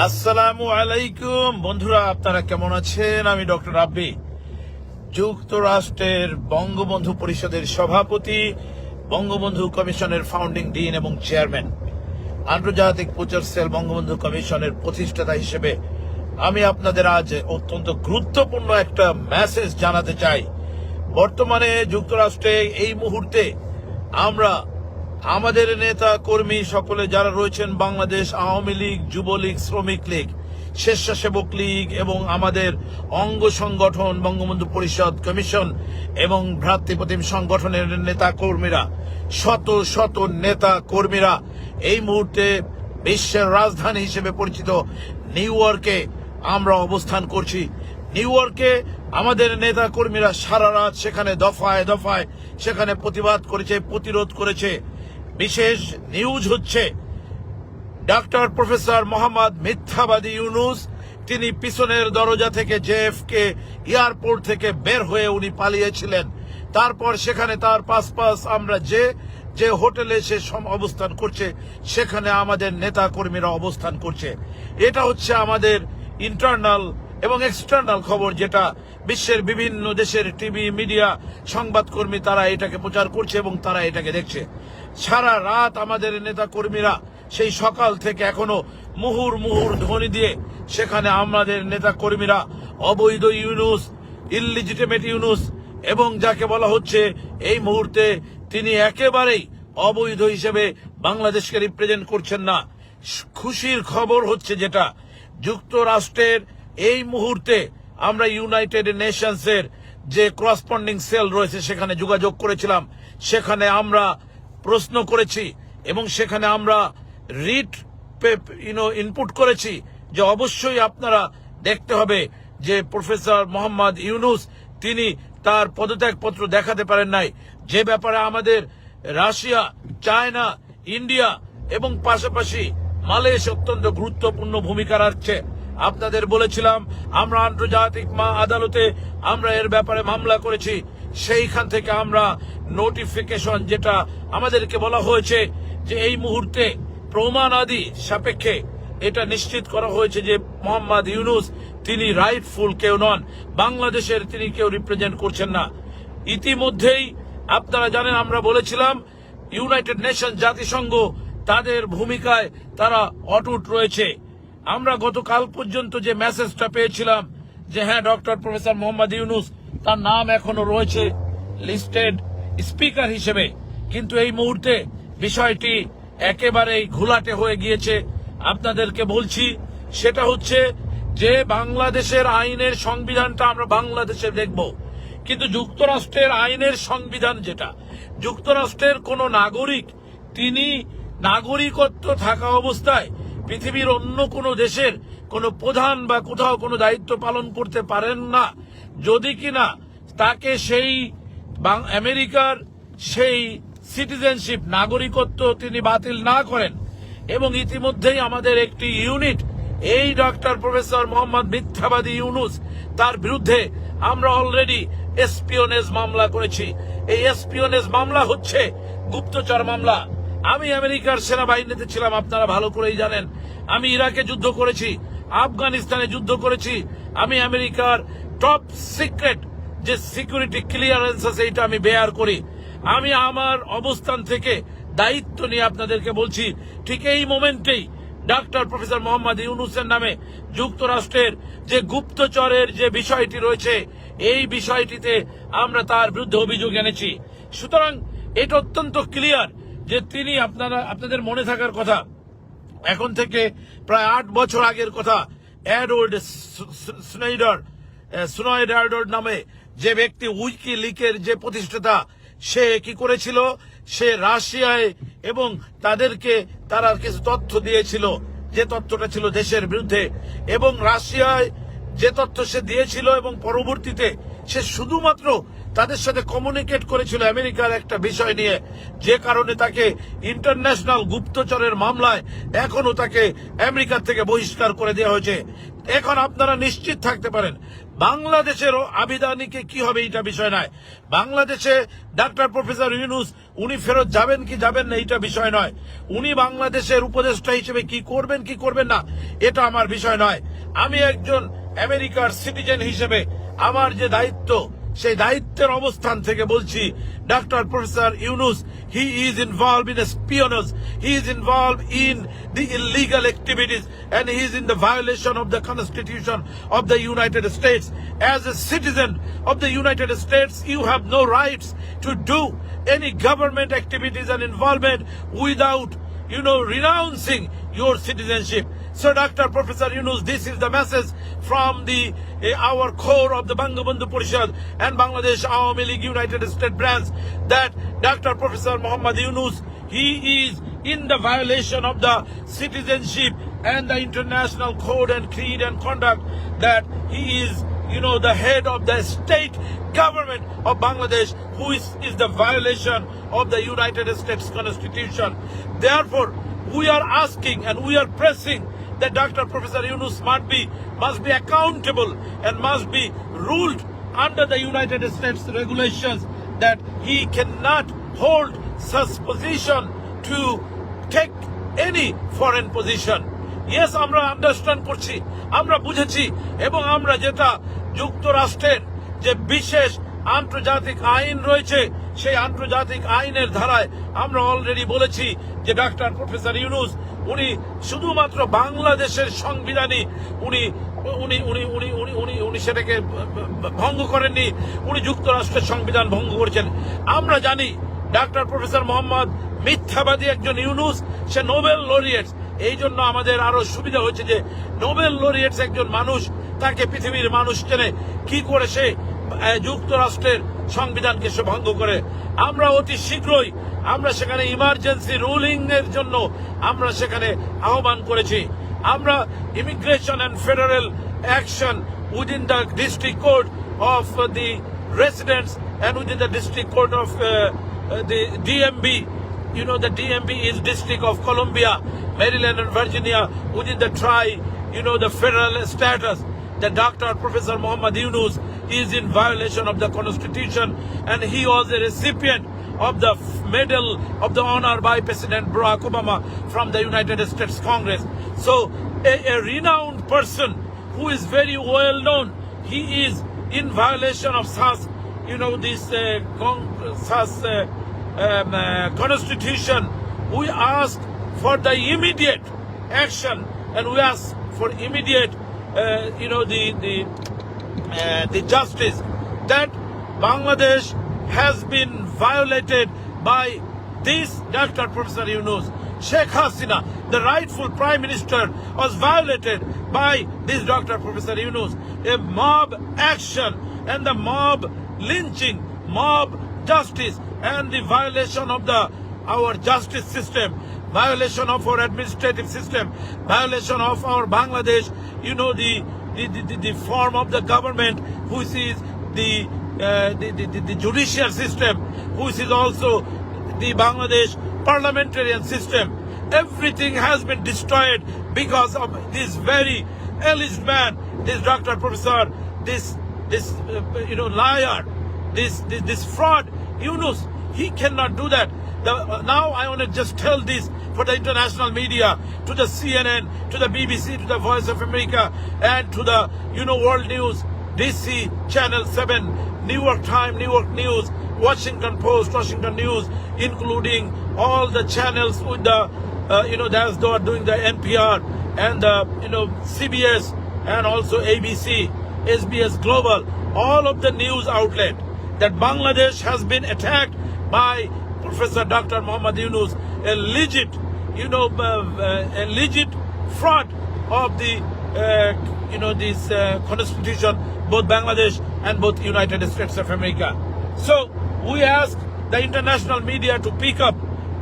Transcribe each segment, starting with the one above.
আসসালামু আলাইকুম বন্ধুরা, আপনারা কেমন আছেন? আমি ডক্টর রাব্বি, যুক্তরাষ্ট্রের বঙ্গবন্ধু পরিষদের সভাপতি, বঙ্গবন্ধু কমিশনের ফাউন্ডিং ডিন এবং চেয়ারম্যান, আন্তর্জাতিক প্রচার সেল বঙ্গবন্ধু কমিশনের প্রতিষ্ঠাতা হিসেবে আমি আপনাদের আজ অত্যন্ত গুরুত্বপূর্ণ একটা মেসেজ জানাতে চাই। বর্তমানে যুক্তরাষ্ট্রে এই মুহূর্তে আমরা আমাদের নেতা কর্মী সকলে যারা রয়েছেন, বাংলাদেশ আওয়ামী লীগ, যুবলীগ, শ্রমিক লীগ, স্বেচ্ছাসেবক লীগ এবং আমাদের অঙ্গ সংগঠন বঙ্গবন্ধু পরিষদ কমিশন এবং ভ্রাতৃপ্রতিম সংগঠনের নেতা কর্মীরা, শত শত নেতা কর্মীরা এই মুহূর্তে বিশ্বের রাজধানী হিসেবে পরিচিত নিউ ইয়র্কে আমরা অবস্থান করছি। নিউ ইয়র্কে আমাদের নেতা কর্মীরা সারা রাত সেখানে দফায় দফায় সেখানে প্রতিবাদ করেছে, প্রতিরোধ করেছে। বিশেষ নিউজ হচ্ছে ডক্টর প্রফেসর মোহাম্মদ মিথ্যাবাদী ইউনূস, তিনি পিছনের দরজা থেকে জেএফকে এয়ারপোর্ট থেকে বের হয়ে উনি পালিয়েছিলেন। তারপর সেখানে তার পাশ আমরা যে হোটেলে সে অবস্থান করছে সেখানে আমাদের নেতা কর্মীরা অবস্থান করছে। এটা হচ্ছে আমাদের ইন্টারনাল এবং এক্সটার্নাল খবর, যেটা বিশ্বের বিভিন্ন দেশের টিভি, মিডিয়া, সংবাদকর্মী তারা এটাকে প্রচার করছে এবং তারা এটাকে দেখছে। সারা রাত আমাদের নেতা কর্মীরা সেই সকাল থেকে এখনো মুহুর মুহুর ধ্বনি দিয়ে সেখানে আমাদের নেতা কর্মীরা অবৈধ ইউনূস, ইললিজিটিমেট ইউনূস এবং যাকে বলা হচ্ছে এই মুহূর্তে তিনি একেবারেই অবৈধ হিসেবে বাংলাদেশকে রিপ্রেজেন্ট করছেন না। খুশির খবর হচ্ছে যেটা, যুক্তরাষ্ট্রের এই মুহূর্তে আমরা ইউনাইটেড নেশনসের যে করসপন্ডিং সেল রয়েছে সেখানে যোগাযোগ করেছিলাম, সেখানে আমরা প্রশ্ন করেছি এবং সেখানে আমরা রিট ইনপুট করেছি যে অবশ্যই আপনারা দেখতে হবে যে প্রফেসর মোহাম্মদ ইউনূস তিনি তার পদত্যাগপত্র দেখাতে পারেন নাই, যে ব্যাপারে আমাদের রাশিয়া, চায়না, ইন্ডিয়া এবং পাশাপাশি মালয়েশিয়া অত্যন্ত গুরুত্বপূর্ণ ভূমিকা রাখছে। আপনাদের বলেছিলাম আমরা আন্তর্জাতিক আদালতে আমরা এর ব্যাপারে মামলা করেছি, সেইখান থেকে আমরা নোটিফিকেশন যেটা আমাদেরকে বলা হয়েছে যে এই মুহূর্তে প্রমাণাদি সাপেক্ষে এটা নিশ্চিত করা হয়েছে যে মোহাম্মদ ইউনূস তিনি রাইটফুল কেউ নন, বাংলাদেশের তিনি কেউ রিপ্রেজেন্ট করছেন না। ইতিমধ্যেই আপনারা জানেন আমরা বলেছিলাম ইউনাইটেড নেশন, জাতিসংঘ তাদের ভূমিকায় তারা অটুট রয়েছে। আমরা গতকাল পর্যন্ত যে মেসেজটা পেয়েছিলাম যে হ্যাঁ ডক্টর প্রফেসর মোহাম্মদ ইউনূস তার নাম এখনো রয়েছে লিস্টেড স্পিকার হিসেবে, কিন্তু এই মুহূর্তে বিষয়টি একেবারেই ঘোলাটে হয়ে গিয়েছে। আপনাদেরকে বলছি সেটা হচ্ছে যে বাংলাদেশের আইনের সংবিধানটা আমরা বাংলাদেশে দেখব, কিন্তু যুক্তরাষ্ট্রের আইনের সংবিধান যেটা, যুক্তরাষ্ট্রের কোন নাগরিক তিনি নাগরিকত্ব থাকা অবস্থায় পৃথিবীর অন্য কোনো দেশের কোনো প্রধান বা কোথাও কোনো দায়িত্ব পালন করতে পারেন না, যদি কিনা তাকে সেই আমেরিকার সেই সিটিজেনশিপ নাগরিকত্ব তিনি বাতিল না করেন। এবং ইতিমধ্যেই আমাদের একটি ইউনিট এই ডক্টর প্রফেসর মোহাম্মদ মিথ্যাবাদী ইউনূস তার বিরুদ্ধে আমরা অলরেডি এসপিওনেজ মামলা করেছি। এই এসপিওনেজ মামলা হচ্ছে গুপ্তচর মামলা। আমি আমেরিকার সেনাবাহিনীতে ছিলাম, আপনারা ভালো করেই জানেন। আমি ইরাকে যুদ্ধ করেছি, আফগানিস্তানে যুদ্ধ করেছি। আমি আমেরিকার টপ সিক্রেট যে সিকিউরিটি ক্লিয়ারেন্স আছে এটা আমি বেয়ার করি। আমি আমার অবস্থান থেকে দায়িত্ব নিয়ে আপনাদেরকে বলছি, ঠিক এই মোমেন্টেই ডক্টর প্রফেসর মোহাম্মদ ইউনূসের নামে যুক্তরাষ্ট্রের যে গুপ্তচরের যে বিষয়টি রয়েছে এই বিষয়টিতে আমরা তার বিরুদ্ধে অভিযোগ এনেছি। সুতরাং এটা অত্যন্ত ক্লিয়ার যে তিনি আপনাদের মনে থাকার কথা, এখন থেকে প্রায় 8 বছর আগের কথা, এডওয়ার্ড স্নোডেন নামে যে ব্যক্তি উইকিলিকের যে প্রতিষ্ঠাতা, সে কি করেছিল, সে রাশিয়ায় এবং তারা কিছু তথ্য দিয়েছিল, যে তথ্যটা ছিল দেশের বিরুদ্ধে, এবং রাশিয়ায় যে তথ্য সে দিয়েছিল এবং পরবর্তীতে সে শুধুমাত্র তাদের সাথে কমিউনিকেট করেছিল আমেরিকার একটা বিষয় নিয়ে, যে কারণে তাকে ইন্টারন্যাশনাল গুপ্তচরের মামলায় এখনো তাকে আমেরিকার থেকে বহিষ্কার করে দেওয়া হয়েছে। এখন আপনারা নিশ্চিত থাকতে পারেন বাংলাদেশেরও আবিদানিকে কি হবে এটা বিষয় নয়। বাংলাদেশে ডক্টর প্রফেসর ইউনূস উনি ফেরত যাবেন কি যাবেন না এটা বিষয় নয়, উনি বাংলাদেশের উপদেষ্টা হিসেবে কি করবেন না এটা আমার বিষয় নয়। আমি একজন আমেরিকার সিটিজেন হিসেবে আমার যে দায়িত্ব, সেই দায়িত্বের অবস্থান থেকে বলছি, doctor professor Yunus, he is involved in espionage, he is involved in the illegal activities, and he is in the violation of the Constitution of the United States. As a citizen of the United States, you have no rights to do any government activities and involvement without, renouncing your citizenship. So, Dr. Professor Yunus, this is the message from our core of the Bangabandhu Parishad and Bangladesh Awami League United States branch, that Dr. Professor Muhammad Yunus, he is in the violation of the citizenship and the international code and creed and conduct, that he is, the head of the state government of Bangladesh, who is the violation of the United States Constitution. Therefore, we are asking and we are pressing that Dr. Professor Yunus must be accountable and must be ruled under the United States regulations, that he cannot hold such position to take any foreign position. Yes, আমরা understand করছি, আমরা বুঝেছি, এবং আমরা যেটা যুক্তরাষ্ট্রের যে বিশেষ আন্তর্জাতিক আইন রয়েছে, সেই আন্তর্জাতিক আইনের ধারায় আমরা অলরেডি বলেছি যে ডক্টর প্রফেসর ইউনুস উনি শুধুমাত্র বাংলাদেশের সংবিধানই উনি সেটাকে ভঙ্গ করেননি, উনি যুক্তরাষ্ট্রের সংবিধান ভঙ্গ করেছেন। আমরা জানি ডক্টর প্রফেসর মোহাম্মদ মিথ্যাবাদী একজন ইউনুস, সে নোবেল লরিয়েটস। এই জন্য আমাদের আরো সুবিধা হচ্ছে যে নোবেল লরিয়েটস একজন মানুষ, তাকে পৃথিবীর মানুষ চেনে কি করে সে যুক্তরাষ্ট্রের সংবিধানকে সে ভঙ্গ করে। আমরা অতি শীঘ্রই আমরা সেখানে ইমার্জেন্সি রুলিং এর জন্য আমরা সেখানে আহ্বান করেছি। আমরা immigration and federal action within the district court of the residents and within the district court of the DMV. The DMV is District of Columbia, Maryland and Virginia, within the the federal status. The Dr. Professor Muhammad Yunus is in violation of the Constitution, and he was a recipient of the Medal of the Honor by President Barack Obama from the United States Congress. So, a renowned person who is very well known, he is in violation of such, Constitution. We ask for the immediate action, and we ask for immediate, the justice, that Bangladesh has been violated by this Dr. Professor Yunus. Sheikh Hasina, the rightful Prime Minister, was violated by this Dr. Professor Yunus. A mob action and the mob lynching, mob justice, and the violation of our justice system, violation of our administrative system, violation of our Bangladesh, the form of the government, which is the judicial system, which is also the Bangladesh parliamentarian system. Everything has been destroyed because of this very alleged man, this Dr. Professor, this liar, this fraud, Yunus. He cannot do that. Now I want to just tell this for the international media, to the CNN, to the BBC, to the Voice of America, and to the World News, DC Channel 7, New York Times, New York News, Washington Post, Washington News, including all the channels with the that's they are doing the NPR and the CBS and also ABC, SBS Global, all of the news outlet, that Bangladesh has been attacked by Professor Dr. Muhammad Yunus, a legit fraud of the this Constitution, both Bangladesh and both United States of America. So we ask the international media to pick up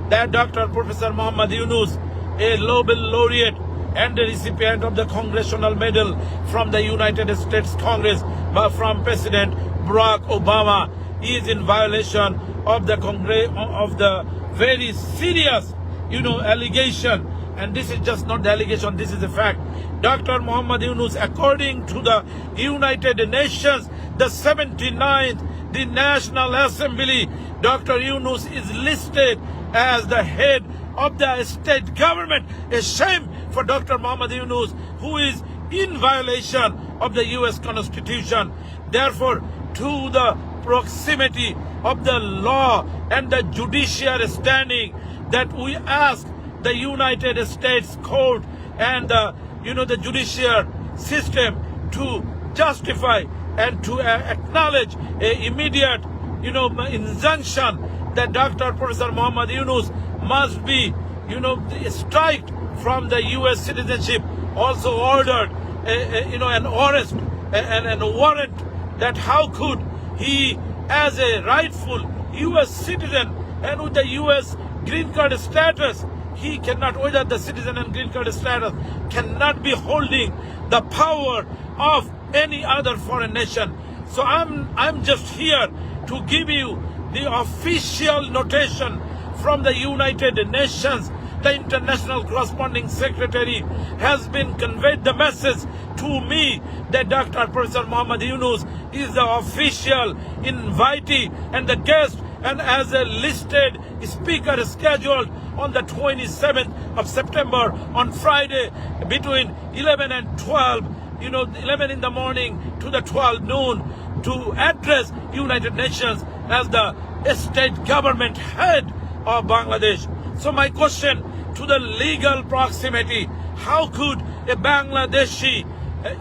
that Dr. Professor Muhammad Yunus, a Nobel laureate and a recipient of the Congressional Medal from the United States Congress, from President Barack Obama, is in violation of the very serious, allegation. And this is just not the allegation, this is a fact. Dr. Muhammad Yunus, according to the United Nations, the 79th, the National Assembly, Dr. Yunus is listed as the head of the state government. A shame for Dr. Muhammad Yunus, who is in violation of the US Constitution. Therefore, to the proximity of the law and the judiciary standing, that we ask the United States Court and the judiciary system to justify and to acknowledge an immediate injunction that Dr. Professor Muhammad Yunus must be striked from the US citizenship. Also ordered an arrest and a warrant, that how could he, as a rightful US citizen and with the US green card status, he cannot, without the citizen and green card status, cannot be holding the power of any other foreign nation. So I'm just here to give you the official notation from the United Nations. The international corresponding secretary has been conveyed the message to me that Dr. Professor Muhammad Yunus is the official invitee and the guest, and as a listed speaker scheduled on the 27th of September on Friday between 11 and 12, 11 in the morning to the 12 noon, to address United Nations as the state government head of Bangladesh. So my question to the legal proximity, how could a Bangladeshi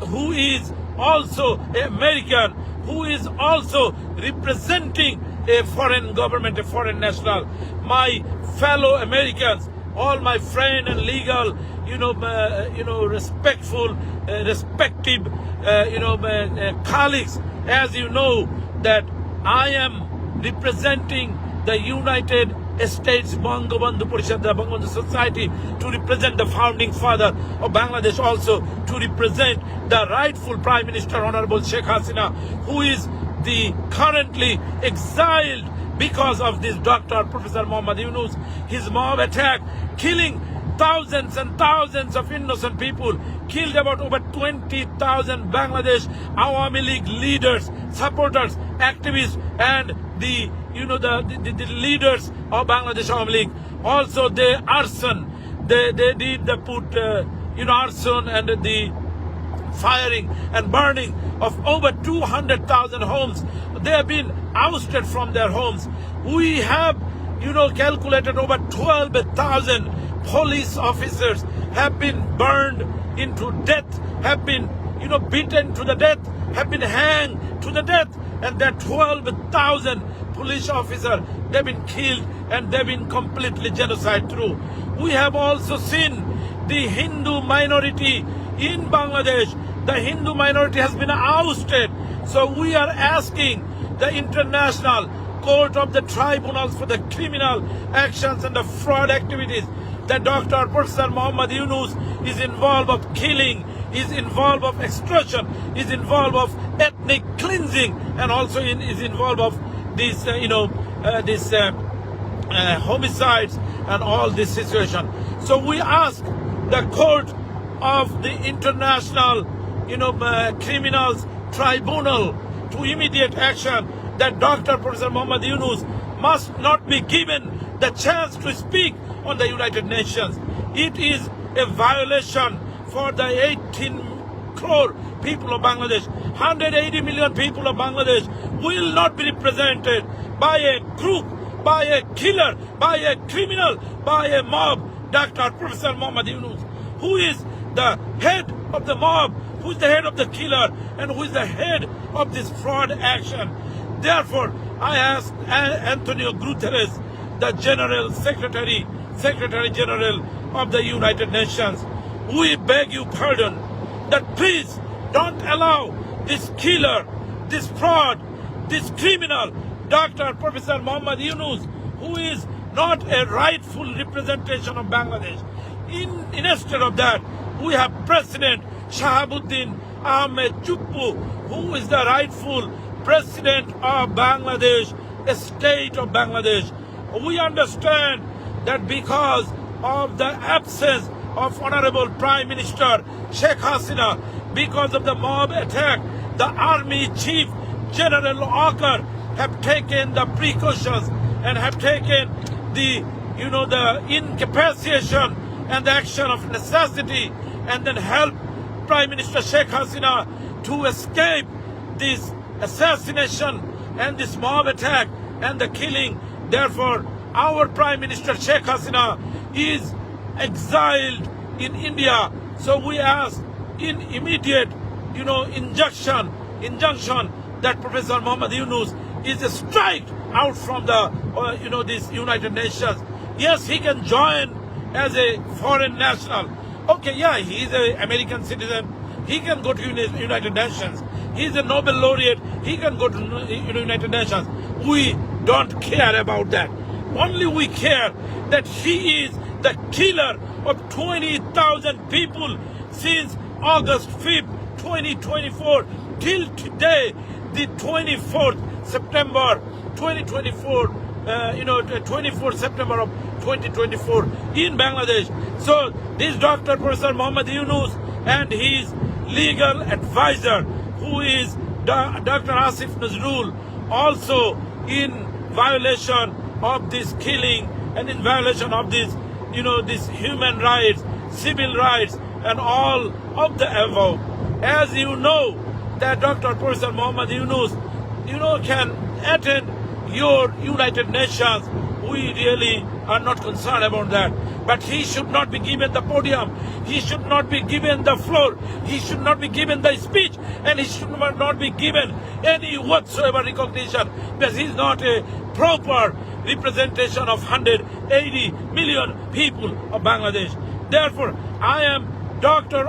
who is also an American, who is also representing a foreign government, a foreign national, my fellow Americans, all my friend and legal, respectful, respective, colleagues, as you know, that I am representing the United States Bangabandhu Parishad, the Bangabandhu Society, to represent the founding father of Bangladesh, also to represent the rightful Prime Minister, Honorable Sheikh Hasina, who is the currently exiled because of this Dr. Professor Muhammad Yunus, his mob attack, killing thousands and thousands of innocent people, killed about over 20,000 Bangladesh Awami League leaders, supporters, activists, and the leaders of Bangladesh Awami League. Also, the arson, they did the put arson and the firing and burning of over 200,000 homes. They have been ousted from their homes. We have calculated over 12,000 police officers have been burned into death, have been beaten to the death, have been hanged to the death, and that 12,000 police officers, they've been killed and they've been completely genocide through. We have also seen the Hindu minority in Bangladesh. The Hindu minority has been ousted. So we are asking the International Court of the Tribunals for the criminal actions and the fraud activities that Dr. Professor Muhammad Yunus is involved of killing, is involved of extortion, is involved of ethnic cleansing, and also is involved of these, homicides and all this situation. So we ask the Court of the International, Criminals Tribunal to immediate action that Dr. Professor Muhammad Yunus must not be given the chance to speak on the United Nations. It is a violation for the 18 crore people of Bangladesh. 180 million people of Bangladesh will not be represented by a group, by a killer, by a criminal, by a mob. Dr. Professor Muhammad Yunus, who is the head of the mob, who is the head of the killer, and who is the head of this fraud action. Therefore, I ask Antonio Guterres, the General Secretary General of the United Nations, we beg you pardon that please don't allow this killer, this fraud, this criminal, Dr. Professor Muhammad Yunus, who is not a rightful representation of Bangladesh. Instead of that, we have President Shahabuddin Ahmed Chukwu, who is the rightful President of Bangladesh, a state of Bangladesh. We understand that because of the absence of Honorable Prime Minister Sheikh Hasina, because of the mob attack, the Army Chief General Walker have taken the precautions and have taken the incapacitation and the action of necessity and then help Prime Minister Sheikh Hasina to escape this assassination and this mob attack and the killing. Therefore, our Prime Minister Sheikh Hasina is exiled in India. So we ask in immediate, injunction that Professor Muhammad Yunus is striked out from the, this United Nations. Yes, he can join as a foreign national. Okay, yeah, he is an American citizen. He can go to United Nations. He is a Nobel laureate. He can go to United Nations. We don't care about that. Only we care that he is the killer of 20,000 people since August 5th, 2024 till today, the 24th September 2024, 24th September of 2024 in Bangladesh. So this Dr. Professor Muhammad Yunus and his legal advisor, who is Dr. Asif Nazrul, also in violation of this killing and in violation of this, this human rights, civil rights, and all of the above. As you know, that Dr. Professor Muhammad Yunus, can attend your United Nations. We really are not concerned about that. But he should not be given the podium. He should not be given the floor. He should not be given the speech. And he should not be given any whatsoever recognition, because he is not a proper representation of 180 million people of Bangladesh. Therefore, I am Dr.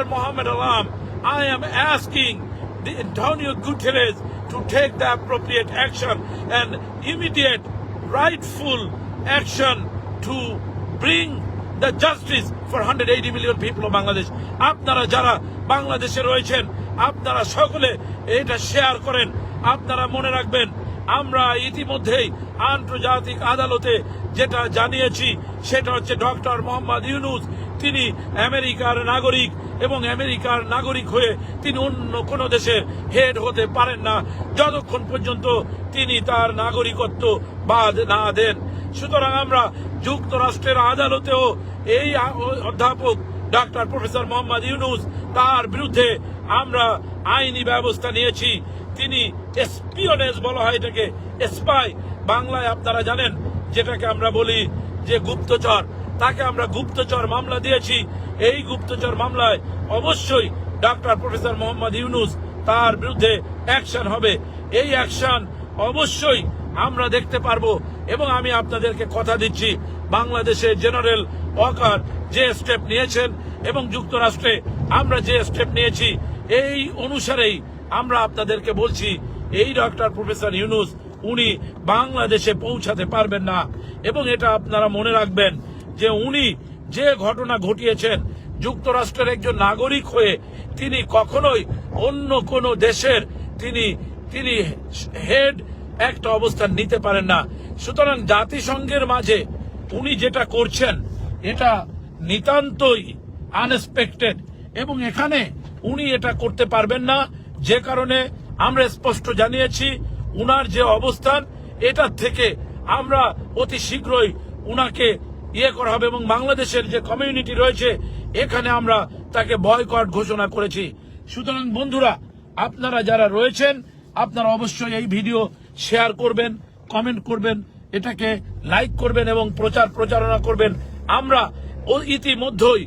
Muhammad Alam. I am asking the Antonio Guterres to take the appropriate action and immediate rightful action to bring the justice for 180 million people of Bangladesh. আপনারা যারা বাংলাদেশে রয়েছেন, আপনারা সকলে এটা share করেন। আপনারা মনে রাখবেন, আমরা ইতিমধ্যেই আন্তর্জাতিক আদালতে যেটা জানিয়েছি সেটা হচ্ছে ডক্টর মোহাম্মদ ইউনুস তিনি আমেরিকার নাগরিক এবং আমেরিকার নাগরিক হয়ে তিনি অন্য কোনো দেশের হেড হতে পারেন না যতক্ষণ পর্যন্ত তিনি তার নাগরিকত্ব বাদ না দেন। সুতরাং আমরা যুক্তরাষ্ট্রের আদালতেও এই অধ্যাপক ডক্টর প্রফেসর মোহাম্মদ ইউনুস তার বিরুদ্ধে আমরা আইনি ব্যবস্থা নিয়েছি। তিনি এসপিওনেজ বলা হয় এটাকে, স্পাই বাংলায় আপনারা জানেন যেটাকে আমরা বলি যে গুপ্তচর, তাকে আমরা গুপ্তচর মামলা দিয়েছি। এই গুপ্তচর মামলায় অবশ্যই ডক্টর প্রফেসর মোহাম্মদ ইউনুস তার বিরুদ্ধে অ্যাকশন হবে। এই অ্যাকশন অবশ্যই আমরা দেখতে পারবো এবং আমি আপনাদেরকে কথা দিচ্ছি, বাংলাদেশে জেনারেল ওয়াকার যে স্টেপ নিয়েছেন এবং যুক্তরাষ্ট্রে আমরা যে স্টেপ নিয়েছি এই অনুসারেই আমরা আপনাদেরকে বলছি এই ডক্টর প্রফেসর ইউনুস উনি বাংলাদেশে পৌঁছাতে পারবেন না। এবং এটা আপনারা মনে রাখবেন যে উনি যে ঘটনা ঘটিয়েছেন যুক্তরাষ্ট্রের একজন নাগরিক হয়ে তিনি কখনোই অন্য কোনো দেশের তিনি হেড একটা অবস্থান নিতে পারেন না। সুতরাং জাতিসংঘের মাঝে উনি যেটা করছেন এটা নিতান্তই আনএক্সপেক্টেড এবং এখানে উনি এটা করতে পারবেন না, যে কারণে আমরা স্পষ্ট জানিয়েছি উনার যে অবস্থান এটার থেকে আমরা অতি শীঘ্রই উনাকে করা হবে এবং বাংলাদেশের যে কমিউনিটি রয়েছে এখানে আমরা তাকে বয়কট ঘোষণা করেছি। সুতরাং বন্ধুরা, আপনারা যারা রয়েছেন আপনারা অবশ্যই এই ভিডিও শেয়ার করবেন, কমেন্ট করবেন, এটাকে লাইক করবেন এবং প্রচারণা করবেন। আমরা ইতিমধ্যেই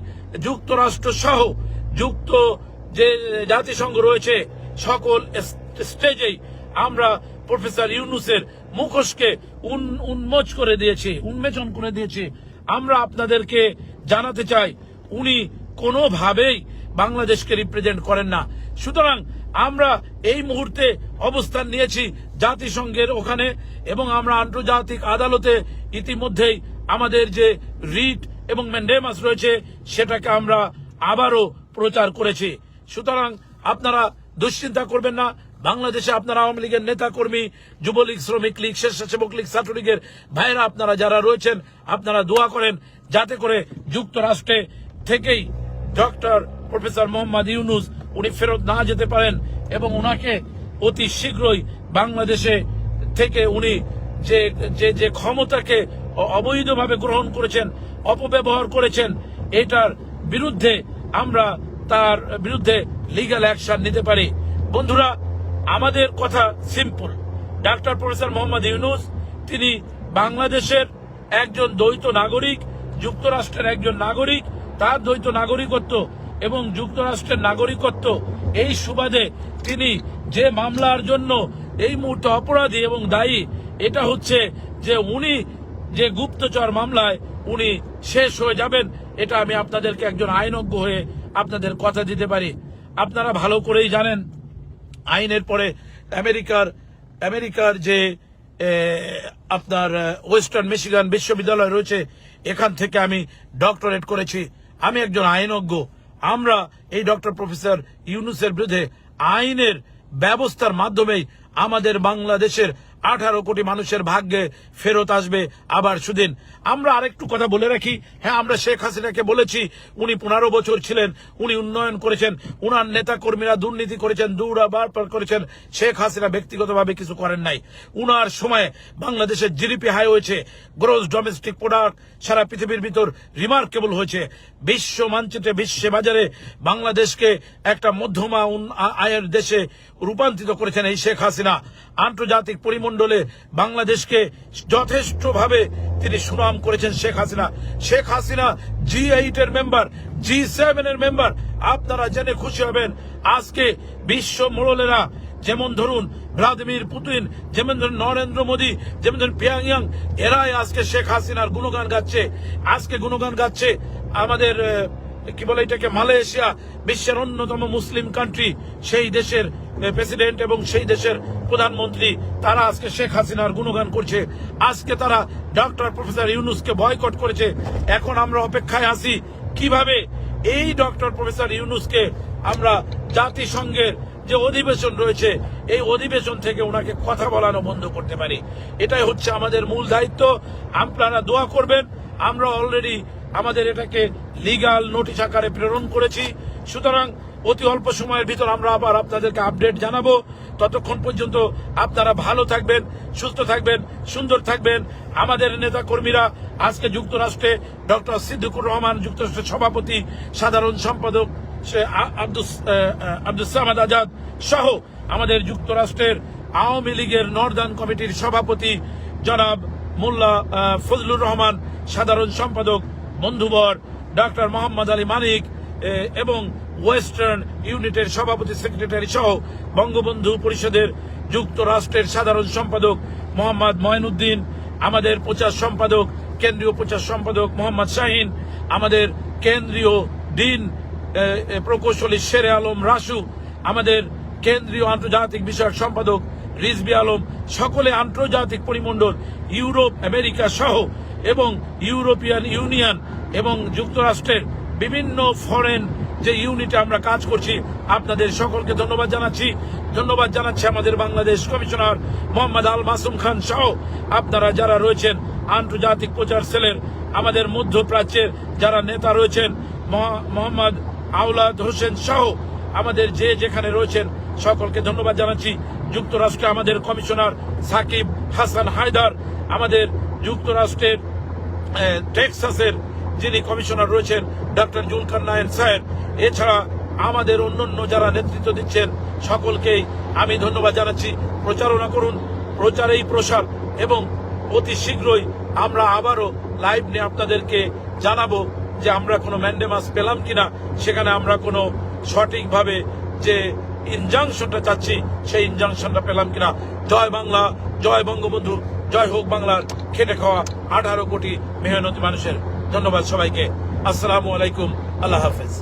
যুক্তরাষ্ট্র সহ যুক্ত যে জাতিসংঘ রয়েছে সকল স্টেজেই আমরা প্রফেসর ইউনুসের মুখোশকে উন্মোচন করে দিয়েছি। আমরা আপনাদেরকে জানাতে চাই উনি কোনোভাবেই বাংলাদেশকে রিপ্রেজেন্ট করেন না। সুতরাং আমরা এই মুহূর্তে অবস্থান নিয়েছি জাতিসংঘের ওখানে এবং আমরা আন্তর্জাতিক আদালতে ইতিমধ্যেই আমাদের যে রিট এবং ম্যান্ডেমাস রয়েছে সেটাকে আমরা আবারও প্রচার করেছি। সুতরাং আপনারা দুশ্চিন্তা করবেন না। বাংলাদেশে আপনারা আওয়ামী লীগের নেতা কর্মী, যুবলীগ, শ্রমিক লীগ, স্বেচ্ছাসেবক লীগ, ছাত্রলীগের ভাইরা আপনারা যারা রয়েছেন আপনারা দোয়া করেন যাতে করে যুক্তরাষ্ট্রে থেকেই ডক্টর প্রফেসর মোহাম্মদ ইউনুস উনি ফেরত না যেতে পারেন এবং ওনাকে অতি শীঘ্রই বাংলাদেশে থেকে উনি যে যে যে ক্ষমতাকে অবৈধভাবে গ্রহণ করেছেন, অপব্যবহার করেছেন, এটার বিরুদ্ধে আমরা তার বিরুদ্ধে লিগ্যাল অ্যাকশন নিতে পারি। বন্ধুরা, আমাদের কথা simple. Doctor professor Mohammad Yunus তিনি বাংলাদেশের একজন দ্বৈত নাগরিক, যুক্তরাষ্ট্রের একজন নাগরিক। তার দ্বৈত নাগরিকত্ব এবং যুক্তরাষ্ট্রের নাগরিকত্ব, এই সুবাদে তিনি যে মামলার জন্য এই মুহূর্তে অপরাধী এবং দায়ী, এটা হচ্ছে যে উনি যে গুপ্তচর মামলায় উনি শেষ হয়ে যাবেন। এটা আমি আপনাদেরকে একজন আইনজ্ঞ হয়ে আপনাদের কথা দিতে পারি। আপনারা ভালো করেই জানেন আইনের পরে আমেরিকার যে আপনার ওয়েস্টার্ন মিশিগান বিশ্ববিদ্যালয় রয়েছে, এখান থেকে আমি ডক্টরেট করেছি। আমি একজন আইনজ্ঞ। আমরা এই ডক্টর প্রফেসর ইউনূসের বিরুদ্ধে আইনের ব্যবস্থার মাধ্যমেই আমাদের বাংলাদেশের 18 কোটি মানুষের ভাগ্যে ফেরত আসবে আবার সুদিন। আমরা আরেকটু কথা বলে রাখি। হ্যাঁ, আমরা শেখ হাসিনাকে বলেছি উনি 15 বছর ছিলেন, উনি উন্নয়ন করেছেন, উনার নেতা কর্মীরা দুর্নীতি করেছেন, দুর্ব্যবহার করেছেন। শেখ হাসিনা ব্যক্তিগতভাবে কিছু করেন নাই। উনার সময়ে বাংলাদেশের জিডিপি হাই হয়েছে, গ্রোস ডোমেস্টিক প্রোডাক্ট সারা পৃথিবীর ভিতর রিমার্কেবল হয়েছে। বিশ্ব মানচিত্রে, বিশ্ব বাজারে বাংলাদেশকে একটা মধ্যমা আয়ের দেশে রূপান্তরিত করেছেন এই শেখ হাসিনা। আন্তর্জাতিক পরিমণ্ডলে বাংলাদেশকে যথেষ্টভাবে তিনি সুনাম করেছেন শেখ হাসিনা। শেখ হাসিনা G8 এর মেম্বার, G7 এর মেম্বার। আপনারা জেনে খুশি হবেন আজকে বিশ্ব মোড়লেরা, যেমন ধরুন ভ্লাদিমির পুতিন, যেমন ধরুন নরেন্দ্র মোদী, যেমন ধরুন পিয়াংয়াং, এরাই আজকে শেখ হাসিনার গুণগান গাচ্ছে। আজকে গুণগান গাচ্ছে আমাদের কি বলে এটাকে, মালয়েশিয়া, বিশ্বের অন্যতম মুসলিম কান্ট্রি, সেই দেশের প্রেসিডেন্ট এবং সেই দেশের প্রধানমন্ত্রী, তারা আজকে শেখ হাসিনার গুণগান করছে। আজকে তারা ডক্টর প্রফেসর ইউনূসকে বয়কট করেছে। এখন আমরা অপেক্ষায় আছি কিভাবে এই ডক্টর প্রফেসর ইউনূসকে আমরা জাতিসংঘের যে অধিবেশন রয়েছে, এই অধিবেশন থেকে ওনাকে কথা বলানো বন্ধ করতে পারি। এটাই হচ্ছে আমাদের মূল দায়িত্ব। আপনারা দোয়া করবেন। আমরা অলরেডি আমাদের এটাকে লিগ্যাল নোটিশ আকারে প্রেরণ করেছি। সুতরাং অতি অল্প সময়ের ভিতর আমরা আবার আপনাদেরকে আপডেট জানাবো। ততক্ষণ পর্যন্ত আপনারা ভালো থাকবেন, সুস্থ থাকবেন, সুন্দর থাকবেন। আমাদের নেতা কর্মীরা আজকে যুক্তরাষ্ট্রে ডক্টর সিদ্দিকুর রহমান, যুক্তরাষ্ট্রের সভাপতি, সাধারণ সম্পাদক আব্দুস সামাদ আজাদ সহ আমাদের যুক্তরাষ্ট্রের আওয়ামী লীগের নর্দার্ন কমিটির সভাপতি জনাব মোল্লা ফজলুর রহমান, সাধারণ সম্পাদক বন্ধুবর ডক্টর মোহাম্মদ আলী মানিক এবং ওয়েস্টার্ন ইউনিটের সভাপতি সেক্রেটারি সহ বঙ্গবন্ধু পরিষদের যুক্তরাষ্ট্রের সাধারণ সম্পাদক মোহাম্মদ ময়নুদ্দিন, আমাদের প্রচার সম্পাদক, কেন্দ্রীয় প্রচার সম্পাদক মোহাম্মদ শাহিন, আমাদের কেন্দ্রীয় ডিন প্রকৌশলী শেরে আলম রাসু, আমাদের কেন্দ্রীয় আন্তর্জাতিক বিষয়ক সম্পাদক রিজবি আলম, সকলে আন্তর্জাতিক পরিমণ্ডল, ইউরোপ, আমেরিকা সহ এবং ইউরোপিয়ান ইউনিয়ন এবং যুক্তরাষ্ট্রের বিভিন্ন ফরেন যে ইউনিটে আমরা কাজ করছি, আপনাদের সকলকে ধন্যবাদ জানাচ্ছি। ধন্যবাদ জানাচ্ছি আমাদের বাংলাদেশ কমিশনার মোহাম্মদ আল মাসুম খান সহ আপনারা যারা রয়েছেন আন্তর্জাতিক প্রচার সেলের, আমাদের মধ্যপ্রাচ্যের যারা নেতা রয়েছেন মোহাম্মদ আওলাদ হোসেন সহ আমাদের যে যেখানে রয়েছেন সকলকে ধন্যবাদ জানাচ্ছি। যুক্তরাষ্ট্রে আমাদের কমিশনার সাকিব হাসান হায়দার, আমাদের যুক্তরাষ্ট্রের টেক্সাসের যিনি কমিশনার রয়েছেন ডক্টর জুলকারনাইন সাহেব, এছাড়া আমাদের অন্যান্য যারা নেতৃত্ব দিচ্ছেন সকলকেই আমি ধন্যবাদ জানাচ্ছি। প্রচারণা করুন, প্রচারেই প্রসার, এবং অতি শীঘ্রই আমরা আবারও লাইভ নিয়ে আপনাদেরকে জানাবো যে আমরা কোনো ম্যান্ডেমাস পেলাম কিনা, সেখানে আমরা কোনো সঠিকভাবে যে ইনজাংশনটা চাচ্ছি সেই ইনজাংশনটা পেলাম কিনা। জয় বাংলা, জয় বঙ্গবন্ধু, জয় হোক বাংলার খেটে খাওয়া 18 কোটি মেহনতি মানুষের। ধন্যবাদ সবাইকে। আসসালামু আলাইকুম, আল্লাহ হাফেজ।